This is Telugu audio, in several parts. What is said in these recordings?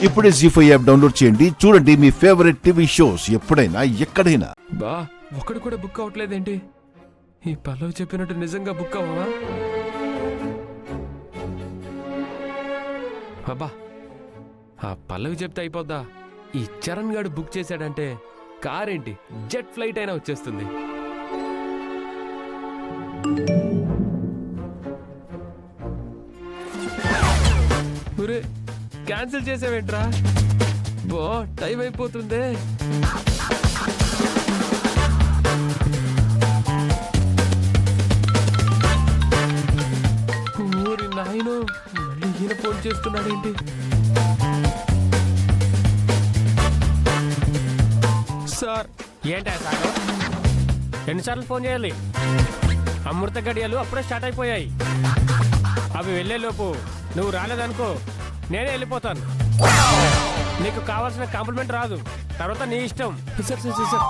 ఇప్పుడే జీ5 యాప్ డౌన్లోడ్ చేయండి. చూడండి మీ ఫేవరెట్ టీవీ షోస్ ఎప్పుడైనా ఎక్కడైనా. బా ఒకడు కూడా బుక్ అవట్లేదేంటి? ఈ పల్లవి చెప్పినట్టు నిజంగా బుక్ అవ్వవా? అబ్బా ఆ పల్లవి చెప్తే అయిపోద్దా? ఈ చరణ్ గాడు బుక్ చేశాడంటే కారేంటి జెట్ ఫ్లైట్ అయినా వచ్చేస్తుంది. ఒరే క్యాన్సిల్ చేసావేంట్రా? బో టైం అయిపోతుందే. ఊరి నాయను మళ్ళీ ఈయన ఫోన్ చేస్తున్నాడేంటి? సార్ ఏంటా సార్ ఎన్నిసార్లు ఫోన్ చేయాలి? అమృత గడియలు అప్పుడే స్టార్ట్ అయిపోయాయి. అవి వెళ్ళేలోపు నువ్వు రాలేదనుకో నేనే వెళ్ళిపోతాను. నీకు కావాల్సిన కాంప్లిమెంట్ రాదు, తర్వాత నీ ఇష్టం. సార్ సార్ సార్ సార్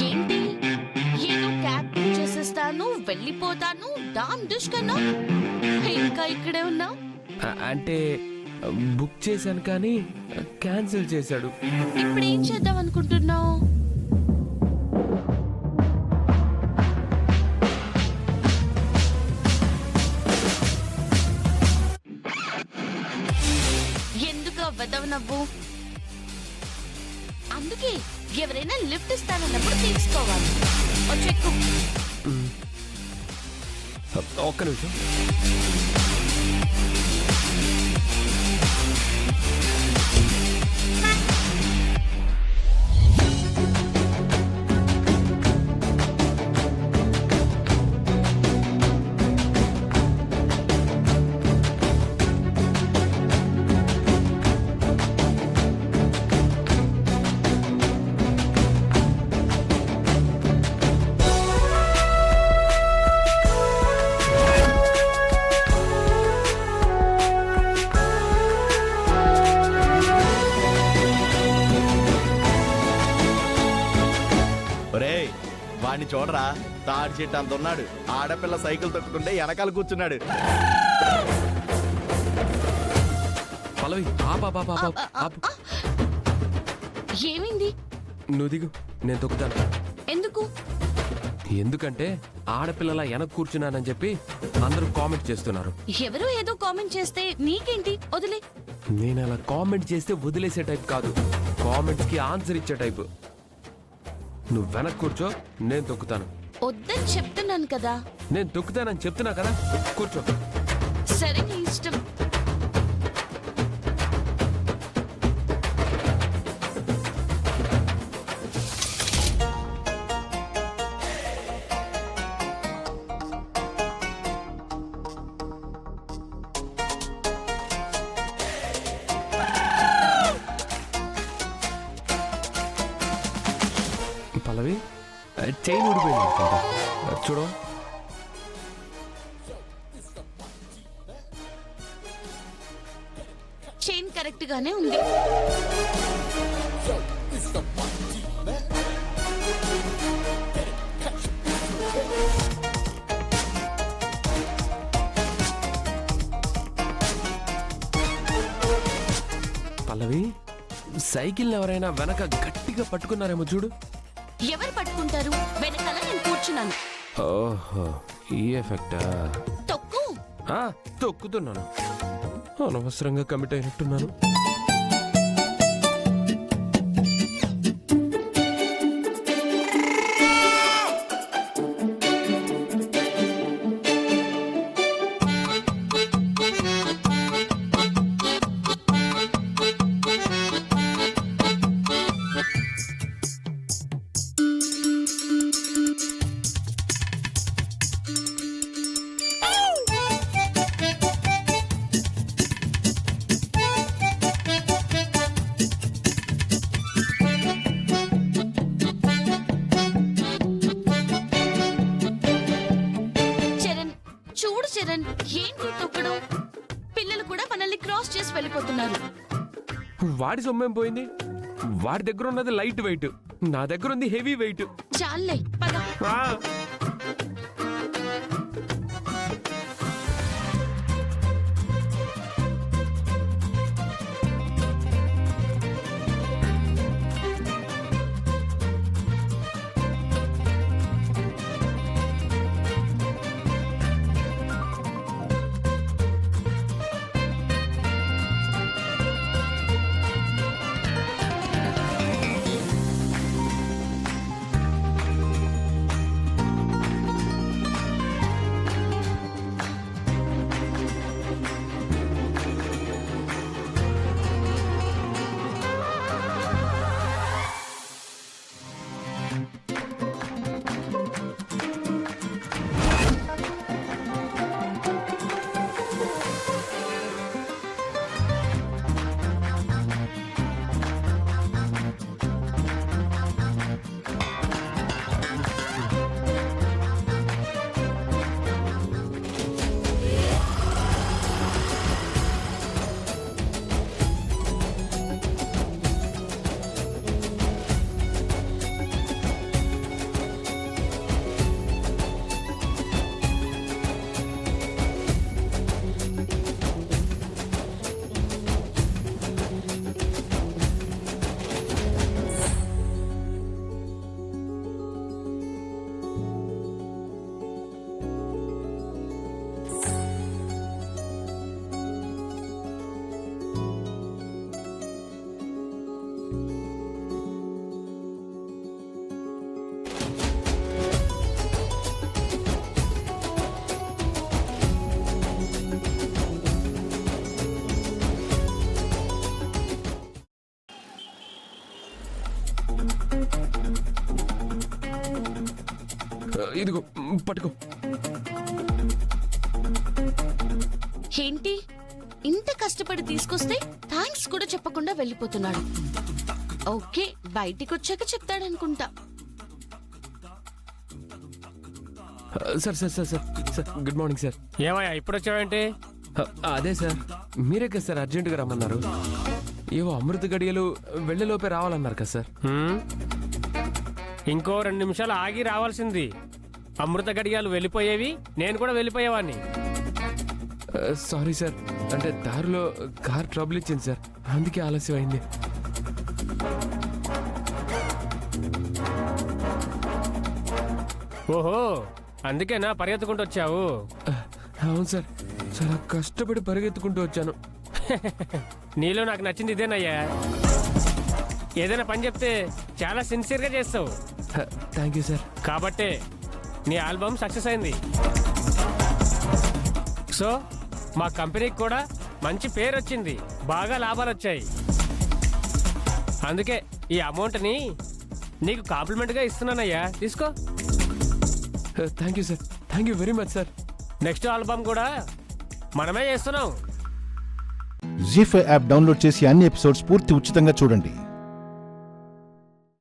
ఏంటి ఏదో క్యాబ్ బుక్ చేసేస్తాను వెళ్ళిపోతాను డామ్ డిష్ కన్నా ఇంకా ఇక్కడే ఉన్నావు. అంటే బుక్ చేశాను కానీ క్యాన్సిల్ చేశాడు. ఇప్పుడు ఏం చేద్దాం అనుకుంటున్నావు? ఎందుకు వెదవ నవ్వు? అందుకే ఎవరైనా లిఫ్ట్ ఇస్తానన్నప్పుడు తీసుకోవాలి. చెక్కు ఒక్క నిమిషం. వాడిని చూడరా, తాడి చెట్టు అంత ఉన్నాడు. ఆడపిల్ల సైకిల్ తొక్కుతుంటే వెనకాల కూర్చున్నాడు. పల్లవి ఏమైంది? నువ్వు దిగు, నేను తొక్కుతాను. ఎందుకు? ఎందుకంటే ఆడపిల్లల వెనక కూర్చున్నానని చెప్పి అందరూ కామెంట్ చేస్తున్నారు. ఎవరో ఏదో కామెంట్ చేస్తే నీకేంటి? వదిలే. నేను అలా కామెంట్ చేస్తే వదిలేసే టైప్ కాదు, కామెంట్స్ కి ఆన్సర్ ఇచ్చే టైప్. నువ్వు వెనక కూర్చో, నేను తొక్కుతాను. వద్దని చెప్తున్నాను కదా. నేను తొక్కుతానని చెప్తున్నా కదా, కూర్చో. సరే నీ ఇష్టం. పల్లవి చైన్ ఊడిపోయింది అనుకుంటా, చూడు. చైన్ కరెక్ట్ గానే ఉంది. పల్లవి సైకిల్ ఎవరైనా వెనక గట్టిగా పట్టుకున్నారేమో చూడు. ఎవరు పట్టుకుంటారు? వెనకాల నేను కూర్చున్నాను. ఓహో ఈ ఎఫెక్టా? తొక్కు. తొక్కుతున్నాను, అనవసరంగా కమిట్ అయినట్టున్నాను. వెళ్ళిపోతున్నారు. వాడి సొమ్మేం పోయింది? వాడి దగ్గర ఉన్నది లైట్ వెయిట్, నా దగ్గర ఉంది హెవీ వెయిట్. చాలే పద. ఇదిగో పట్టుకో. ఏంటి ఇంత కష్టపడి తీసుకొస్తే థ్యాంక్స్ కూడా చెప్పకుండా వెళ్ళిపోతున్నాడు. ఓకే, బయటికి వచ్చాక చెప్తాడనుకుంటా. Sir sir sir sir sir good morning sir. ఏమయ్యా ఇప్పుడు వచ్చావేంటి? అదే సార్, మీరే కదా సార్ అర్జెంటుగా రమ్మన్నారు. ఏవో అమృత గడియలు వెళ్ళేలోపే రావాలన్నారు కదా సార్. ఇంకో 2 నిమిషాలు ఆగి రావాల్సింది. అమృత గడియాలు వెళ్ళిపోయేవి, నేను కూడా వెళ్ళిపోయేవాడిని. సారీ సార్, అంటే దారిలో కార్ ట్రబుల్ ఇచ్చింది సార్, అందుకే ఆలస్యం అయింది. ఓహో, అందుకేనా పరిగెత్తుకుంటూ వచ్చావు? అవును సార్, చాలా కష్టపడి పరిగెత్తుకుంటూ వచ్చాను. నీలో నాకు నచ్చింది ఇదేనయ్యా. ఏదైనా పని చెప్తే చాలా సిన్సియర్గా చేస్తావు. Thank you sir. కాబట్టే నీ ఆల్బమ్ సక్సెస్ అయింది. సో మా కంపెనీకి కూడా మంచి పేరు వచ్చింది, బాగా లాభాలు వచ్చాయి. అందుకే ఈ అమౌంట్ని నీకు కాంప్లిమెంట్గా ఇస్తున్నానయ్యా, తీసుకో. Thank you sir, thank you very much sir. Next album కూడా మనమే చేస్తున్నాం. జీ5 యాప్ డౌన్లోడ్ చేసి అన్ని ఎపిసోడ్స్ పూర్తి ఉచితంగా చూడండి.